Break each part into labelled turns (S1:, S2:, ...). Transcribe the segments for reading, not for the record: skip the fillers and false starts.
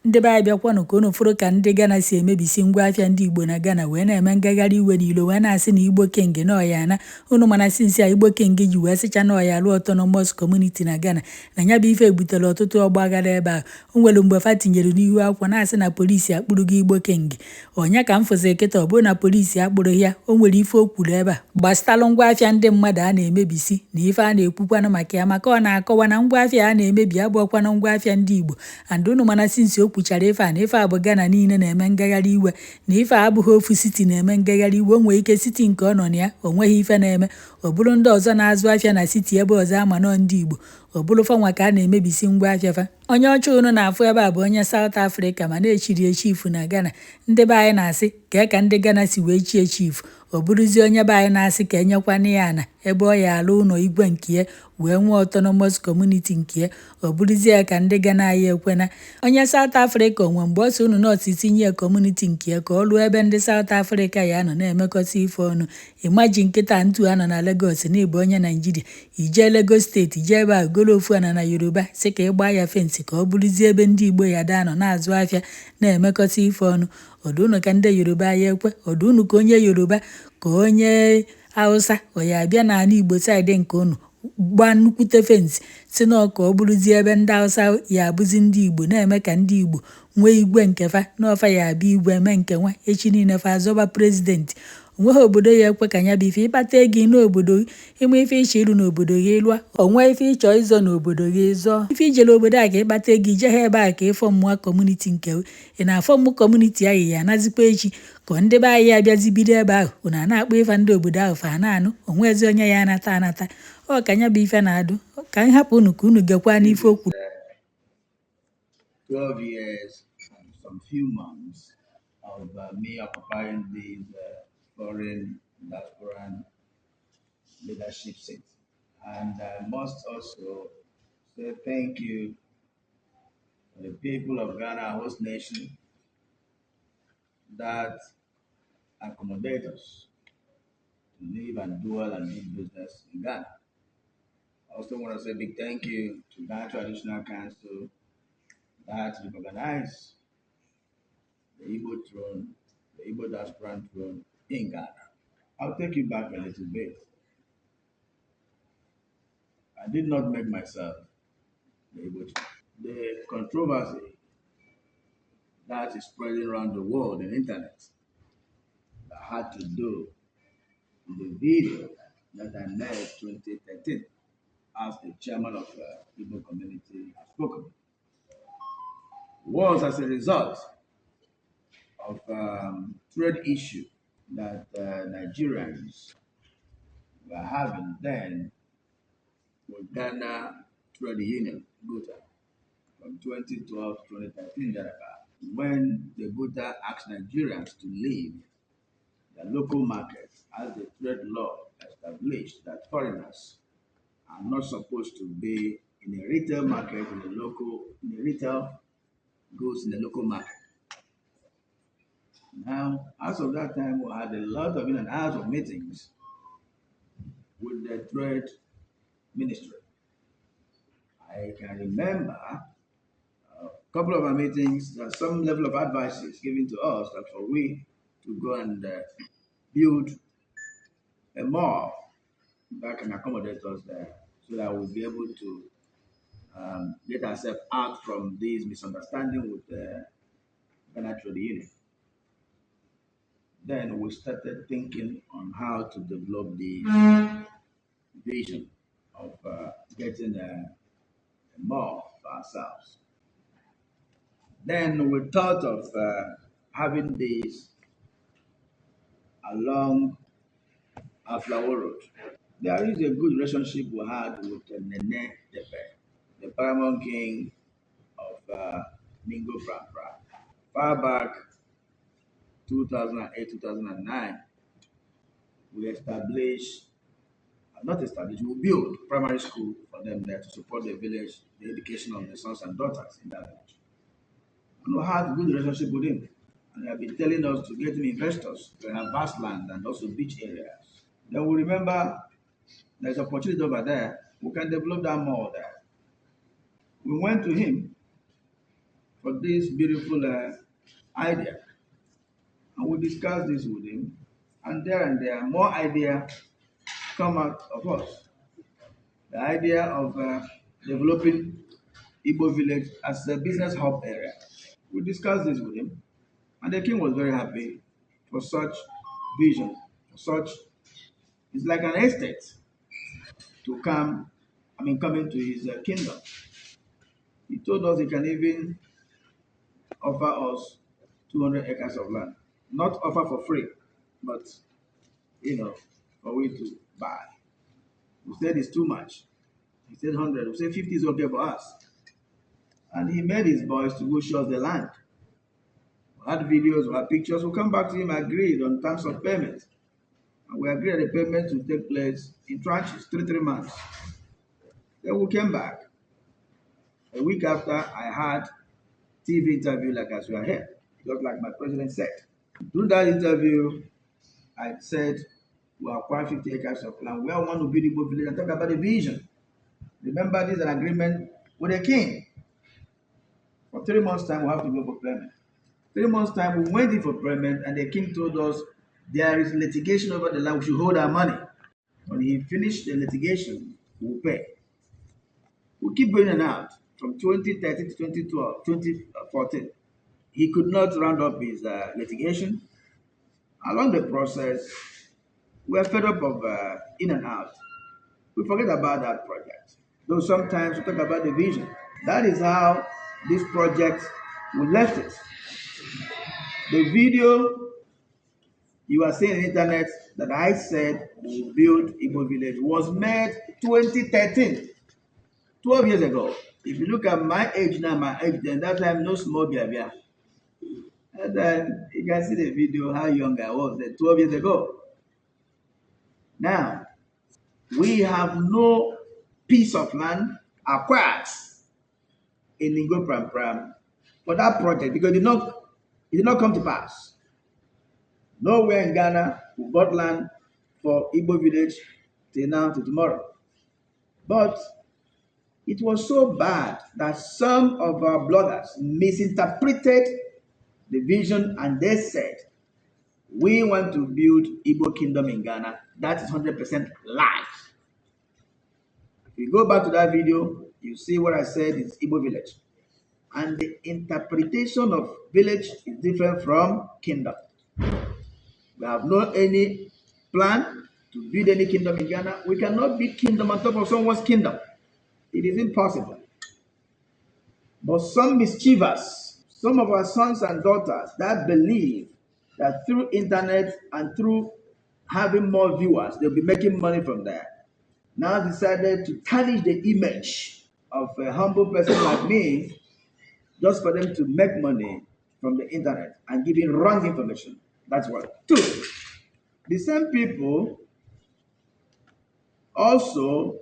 S1: ndị be anyị bịakwanụ ka unu fụrụ ka ndị Ghana si emebisi ngwa afịa ndị Igbo na Ghana wee na-eme ngagharị iwe n'ilo wee na-asị na Igbo kenge na ọya na unu mana sinsi a Igbo kenge ji wee sịcha na ọya lụọ autonomous community na Ghana na nya bụ ife butere ọtụtụ ọgbaghara ebe ahụ. O nwere mgbe fa tinyere n'ihu akwụkwọ na-asị na polisi akpụrụgo Igbo kenge. Ọnya ka m fụzi kịta ọ bụrụ na polisi akpụrụ ya, o nwere ife o kwuru ebe a gbasatalụ ngwa afịa ndị mmadụ a na-emebisi na ife a na-ekwukwanụ maka ya, maka ọ na-akọwa na ngwa afịa a na-emebi abụọkwanụ ngwa afịa ndị Igbo. And unu mana sinsi o kwuchara ife a na ife a bụ Ghana niile na-eme ngagharị iwe na ife a abụghị ofu siti na-eme ngagharị iwe. O nwere ike siti nke ọ nọ na ya o nweghị ife na-eme, ọ bụrụ ndị ọzọ na-azụ afịa na siti ebe ọzọ ama nọ ndị Igbo, ọ bụrụ fanwa ka a na-emebisi ngwa afịa fa. Onye ọcha unu na-afụ ebe a bụ onye South Africa ma na-echiri echifu na Ghana. Ndị be anyị na-asị ka ndị Ghana si wee chie echifu, ọ bụrụzie onye be anyị na-asị ka enyekwana ya ana ebe ọ ya alụ ụlọ igwe nke ya wee nwee autonomous community nke ya, ọ bụrụzie ya ka ndị Ghana anyị ekwena. Onye South Africa onwe mgbe ọ sị unu nọọsụ itinye ya community nke ya ka ọ lụọ ebe ndị South Africa ya nọ na-emekọta ife ọnụ. Imaji nkịta ntu anọ na Lagos na ịbụ onye Naijiria, ijee Lagos steeti ijee ebe a golo ofu ana na Yoruba sị ka ịgba ya fensị ka ọ bụrụzie ebe ndị Igbo ya da nọ na-azụ afịa na-emekọta ife ọnụ. Ọdụnụ ka ndị Yoruba ya ekwe, ọdụnụ ka onye Yoruba ka onye Hausa ọ ya abịa n'ala Igbo saịdị nke unu gbaa nnukwute fensị si na ka ọ bụrụzie ebe ndị Hausa ya abụzi ndị Igbo na-eme ka ndị Igbo nwee igwe nke fa n'ọfa ya abịa igwe eme nke nwa echi niile fa azọba prezidenti. Onweghị obodo ya ekwe ka nya bụ ife ịkpata ego n'obodo gị, ịma ife ịchọ iru n'obodo gị ịlụa, onwe ife ịchọ ịzọ n'obodo gị ịzọ. Ife ijele obodo a ka ịkpata ego ije ha ebe a ka ịfọ mmụọ kọmuniti nke ị na-afọ mmụ kọmuniti ahụ ya anazikwa echi ka ndị be anyị abịazi bido ebe ahụ unu a na-akpọ ife ndị obodo ahụ fa na-anụ, onwezi onye ya anata anata. Ọ ka nya bụ ife na-adụ ka m hapụ unu ka unu gekwa n'ife okwu.
S2: 12 years and some few months of me occupying these foreign diaspora leadership seats. And I must also say thank you to the people of Ghana, host nation, that accommodate us to live and dwell and do business in Ghana. I also want to say a big thank you to Ghana Traditional Council that recognize the Igbo throne, the Igbo diaspora throne in Ghana. I'll take you back a little bit. I did not make myself the Igbo throne. The controversy that is spreading around the world in the internet that had to do with the video that I made 2013 as the chairman of the Igbo community has spoken was as a result of trade issue that Nigerians were having then with Ghana Trade Union, GUTA, from 2012 to 2013 thereabout, when the GUTA asked Nigerians to leave the local markets as the trade law established that foreigners are not supposed to be in a retail market in a retail goods in the local market. Now, as of that time, we had a lot of in and out of meetings with the trade ministry. I can remember a couple of our meetings, some level of advice is given to us that for we to go and build a mall that can accommodate us there so that we'll be able to get ourselves out from this misunderstanding with the Ghana Trade Union. Then we started thinking on how to develop the vision of getting a mall for ourselves. Then we thought of having this along Aflawo Road. There is a good relationship we had with Nene Tepe, the paramount king of Mingo Frafra. Far back 2008, 2009, we we built primary school for them there to support the village, the education of the sons and daughters in that village. And we had a good relationship with him. And they have been telling us to get him investors to have vast land and also beach areas. Then we remember there's opportunity over there. We can develop that more there. We went to him for this beautiful idea. And we discussed this with him, and there more ideas come out of us. The idea of developing Igbo village as a business hub area. We discussed this with him, and the king was very happy for such vision, for such, it's like an estate to come into his kingdom. He told us he can even offer us 200 acres of land. Not offer for free, but, for we to buy. We said it's too much. He said 100. We said 50 is okay for us. And he made his boys to go show us the land. We had videos, we had pictures. We come back to him, agreed on terms of payment. And we agreed the payment to take place in tranches, 3 months. Then we came back. A week after, I had TV interview like as we are here, just like my president said. Through that interview, I said, we acquired 50 acres of land. We all want to build a Igbo village and talk about the vision. Remember, this is an agreement with the king. For 3 months' time, we have to go for payment. 3 months' time, we went in for payment, and the king told us there is litigation over the land. We should hold our money. When he finished the litigation, we'll pay. We keep going in and out from 2013 to 2012, 2014. He could not round up his litigation. Along the process, we are fed up of in and out. We forget about that project. Though sometimes we talk about the vision. That is how this project, we left it. The video you are seeing on the internet that I said we build Igbo village was made 2013, 12 years ago. If you look at my age now, my age then, that time no small behavior. And then you can see the video how young I was then 12 years ago. Now, we have no piece of land acquired in Igbo Pram for that project because it did not come to pass. Nowhere in Ghana we bought land for Igbo village till now to tomorrow. But it was so bad that some of our bloggers misinterpreted the vision and they said, we want to build Igbo kingdom in Ghana. That is 100% lie. If you go back to that video, you see what I said is Igbo village. And the interpretation of village is different from kingdom. We have no any plan to build any kingdom in Ghana. We cannot build kingdom on top of someone's kingdom. It is impossible. But some mischievous, some of our sons and daughters that believe that through internet and through having more viewers, they'll be making money from there, now decided to tarnish the image of a humble person like me just for them to make money from the internet and giving wrong information. That's one. Two, the same people also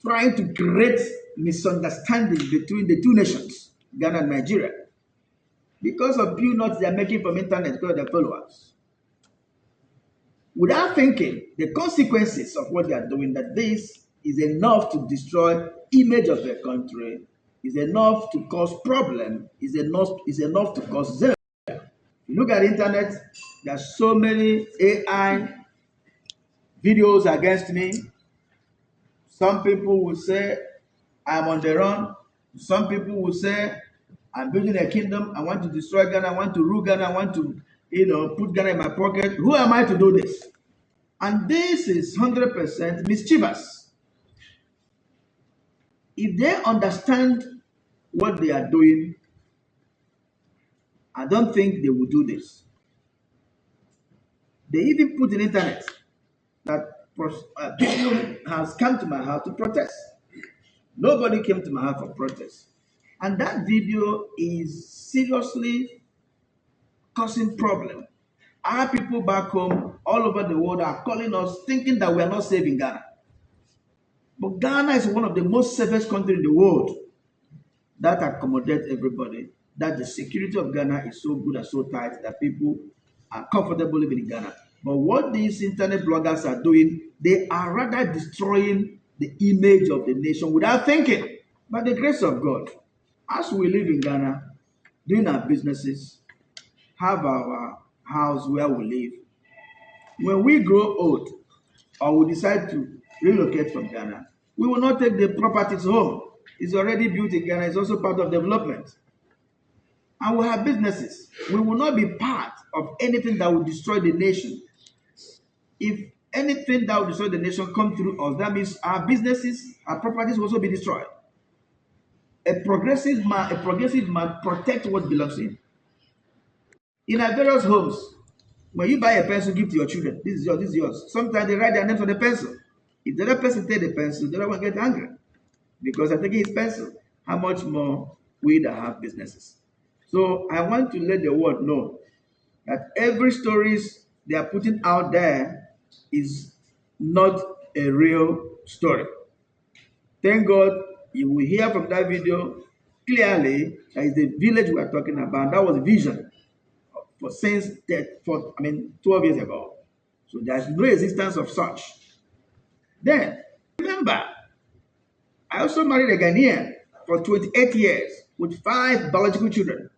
S2: trying to create misunderstanding between the two nations, Ghana and Nigeria, because of peanuts they are making from internet because of their followers. Without thinking the consequences of what they are doing, that this is enough to destroy image of the country, is enough to cause problem, is enough to cause zero. You look at the internet, there are so many AI videos against me. Some people will say I'm on the run. Some people will say I'm building a kingdom. I want to destroy Ghana. I want to rule Ghana. I want to, put Ghana in my pocket. Who am I to do this? And this is 100% mischievous. If they understand what they are doing, I don't think they will do this. They even put in the internet that people has come to my house to protest. Nobody came to my house for protest. And that video is seriously causing problem. Our people back home, all over the world, are calling us thinking that we are not safe in Ghana. But Ghana is one of the most safest countries in the world that accommodates everybody. That the security of Ghana is so good and so tight that people are comfortable living in Ghana. But what these internet bloggers are doing, they are rather destroying the image of the nation without thinking. By the grace of God, as we live in Ghana, doing our businesses, have our house where we live, when we grow old or we decide to relocate from Ghana, we will not take the properties home. It's already built in Ghana, it's also part of development. And we have businesses. We will not be part of anything that will destroy the nation. If anything that will destroy the nation come through us, that means our businesses, our properties will also be destroyed. A progressive man protects what belongs to him. In our various homes, when you buy a pencil, give to your children. This is yours, this is yours. Sometimes they write their names on the pencil. If the other person take the pencil, the other one gets angry because I'm taking his pencil. How much more we that have businesses? So I want to let the world know that every stories they are putting out there is not a real story. Thank God you will hear from that video clearly that is the village we are talking about. That was a vision for since 12 years ago. So there's no existence of such. Then remember, I also married a Ghanaian for 28 years with 5 biological children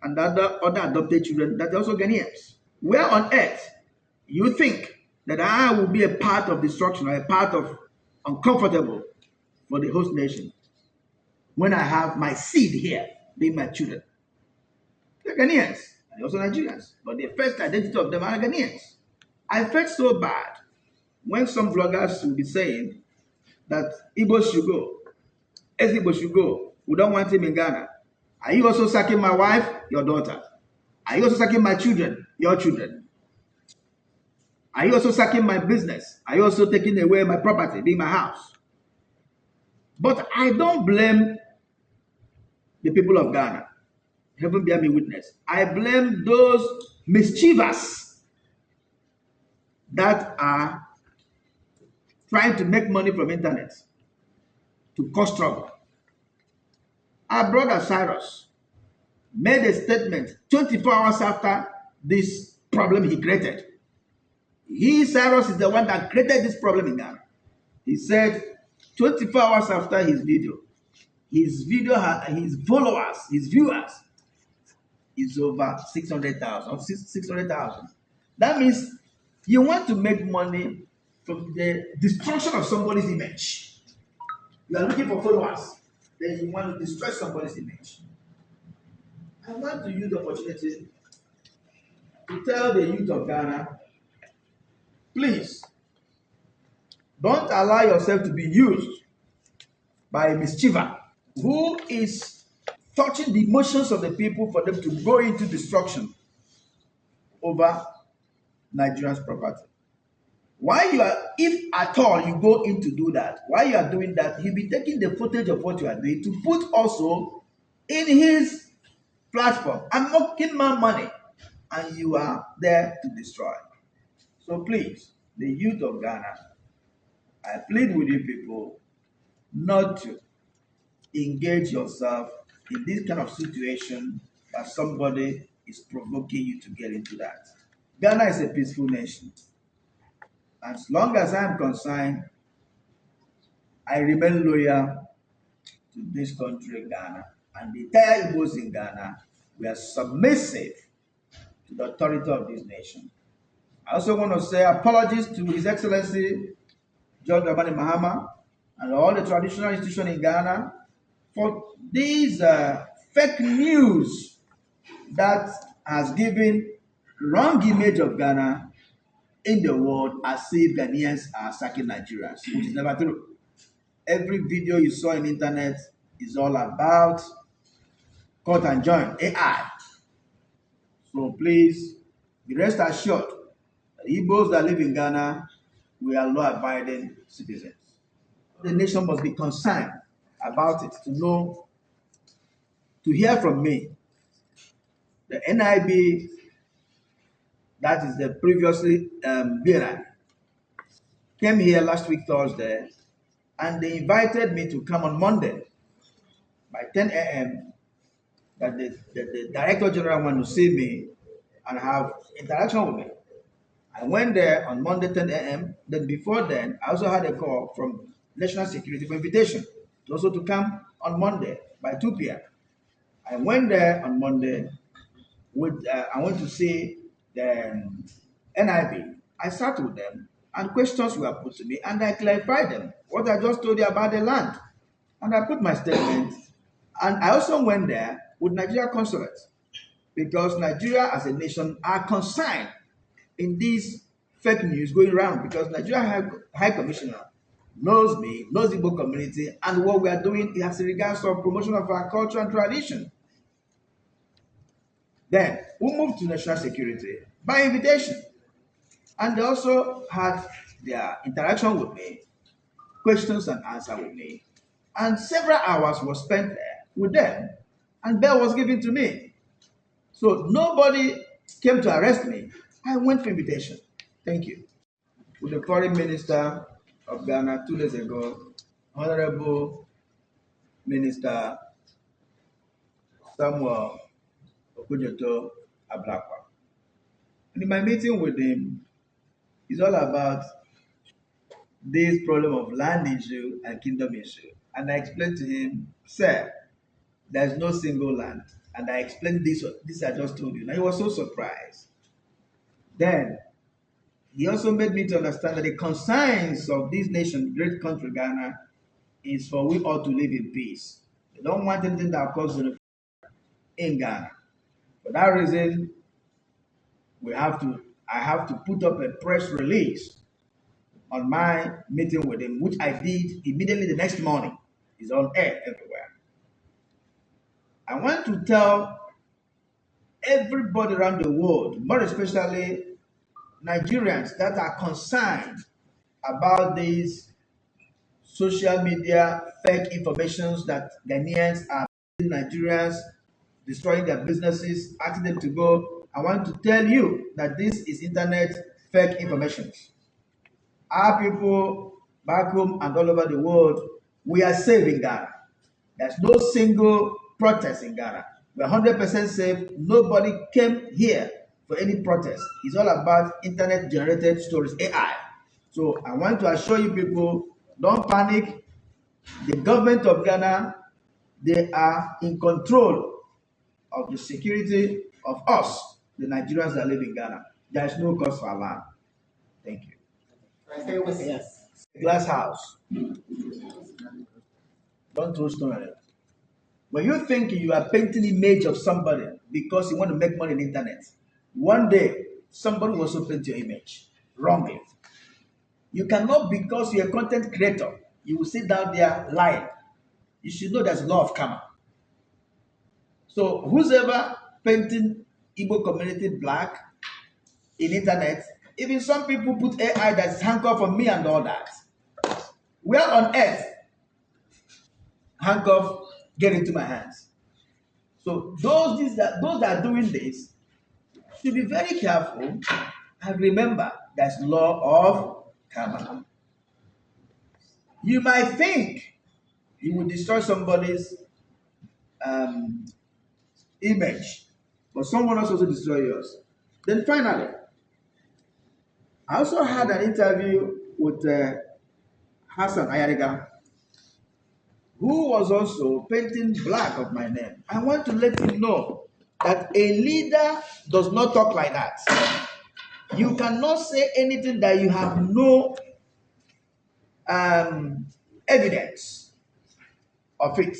S2: and other adopted children that are also Ghanaians. Where on earth you think that I will be a part of destruction or a part of uncomfortable for the host nation when I have my seed here, being my children? They're Ghanaians and also Nigerians, but the first identity of them are Ghanaians. I felt so bad when some vloggers will be saying that Igbo should go, Igbo should go. We don't want him in Ghana. Are you also sacking my wife, your daughter? Are you also sacking my children, your children? Are you also sacking my business? Are you also taking away my property, being my house? But I don't blame the people of Ghana. Heaven bear me witness. I blame those mischievous that are trying to make money from internet to cause trouble. Our brother Cyrus made a statement 24 hours after this problem he created. Cyrus, is the one that created this problem in Ghana. He said 24 hours after his video, his followers, his viewers is over 600,000. 600,000. That means you want to make money from the destruction of somebody's image. You are looking for followers, then you want to destroy somebody's image. I want to use the opportunity to tell the youth of Ghana, please, don't allow yourself to be used by a mischiever who is touching the emotions of the people for them to go into destruction over Nigeria's property. If at all you go in to do that, while you are doing that, he'll be taking the footage of what you are doing to put also in his platform and making more money, and you are there to destroy. So please, the youth of Ghana, I plead with you people not to engage yourself in this kind of situation that somebody is provoking you to get into that. Ghana is a peaceful nation. As long as I'm concerned, I remain loyal to this country, Ghana, and the entire Igbos in Ghana. We are submissive to the authority of this nation. I also want to say apologies to His Excellency John Dramani Mahama and all the traditional institutions in Ghana for these fake news that has given wrong image of Ghana in the world as if Ghanaians are sacking Nigerians, which is never true. Every video you saw on the internet is all about cut and join, AI. So please, be rest assured that Igbos that live in Ghana, we are law-abiding citizens. The nation must be concerned about it, to hear from me. The NIB, that is the previously BNI, came here last week Thursday, and they invited me to come on Monday by 10 a.m. that the Director General wanted to see me and have interaction with me. I went there on Monday 10 a.m. Then before then, I also had a call from National Security for invitation also to come on Monday by 2 p.m. I went there on Monday with I went to see the NIB. I sat with them and questions were put to me and I clarified them what I just told you about the land. And I put my statement. And I also went there with Nigeria consulate because Nigeria as a nation are concerned in this fake news going around because Nigeria High Commissioner knows me, knows the Igbo community, and what we are doing as regards to promotion of our culture and tradition. Then we moved to national security by invitation. And they also had their interaction with me, questions and answer with me. And several hours was spent there with them, and bail was given to me. So nobody came to arrest me. I went for invitation. Thank you. With the foreign minister of Ghana 2 days ago, Honorable Minister Samuel Okujoto Ablakwa. And in my meeting with him, it's all about this problem of land issue and kingdom issue. And I explained to him, sir, there's no single land. And I explained this I just told you. Now he was so surprised. Then he also made me to understand that the concerns of this nation, great country Ghana, is for we all to live in peace. They don't want anything that causes in Ghana. For that reason, I have to put up a press release on my meeting with him, which I did immediately the next morning. It's on air everywhere. I want to tell everybody around the world, more especially Nigerians that are concerned about these social media fake informations that Ghanaians are Nigerians destroying their businesses, asking them to go. I want to tell you that this is internet fake information. Our people back home and all over the world, we are safe in Ghana. There's no single protest in Ghana. We're 100% safe. Nobody came here for any protest. It's all about internet generated stories, AI. So I want to assure you people, don't panic. The government of Ghana, they are in control of the security of us, the Nigerians that live in Ghana. There is no cause for alarm. Thank you. Yes. Glass house. Don't throw stone at it. When you think you are painting image of somebody because you want to make money on the internet, one day somebody will also paint your image wrongly. You cannot, because you're a content creator, you will sit down there lying. You should know there's a law of karma. So who's ever painting Igbo community black in internet, even some people put AI that's handcuffed on me and all that. Where on earth handcuff get into my hands? So those that are doing this should be very careful and remember there's law of karma. You might think you will destroy somebody's image, but someone else also destroy yours. Then finally, I also had an interview with Hassan Ayariga, who was also painting black of my name. I want to let you know that a leader does not talk like that. You cannot say anything that you have no evidence of it.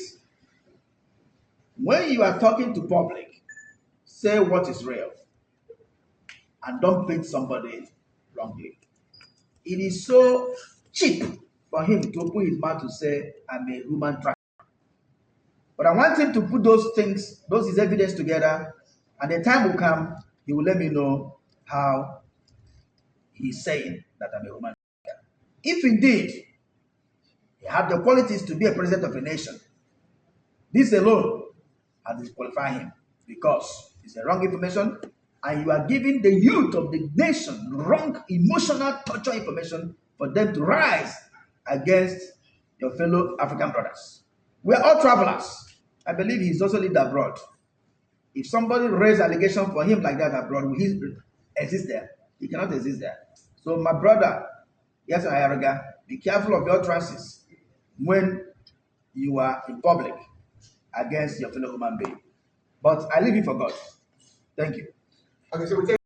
S2: When you are talking to public, say what is real and don't paint somebody wrongly. It is so cheap for him to open his mouth to say, I'm a human trafficker. But I want him to put those things, his evidence together, and the time will come, he will let me know how he's saying that I'm a human trafficker. If indeed he had the qualities to be a president of a nation, this alone has disqualified him because it's a wrong information and you are giving the youth of the nation wrong emotional torture information for them to rise against your fellow African brothers. We are all travelers. I believe he's also lived abroad. If somebody raised allegation for him like that abroad, will he exist there? He cannot exist there. So my brother, yes, Ayaraga, be careful of your utterances when you are in public against your fellow human being. But I leave it for God. Thank you. Okay, so we take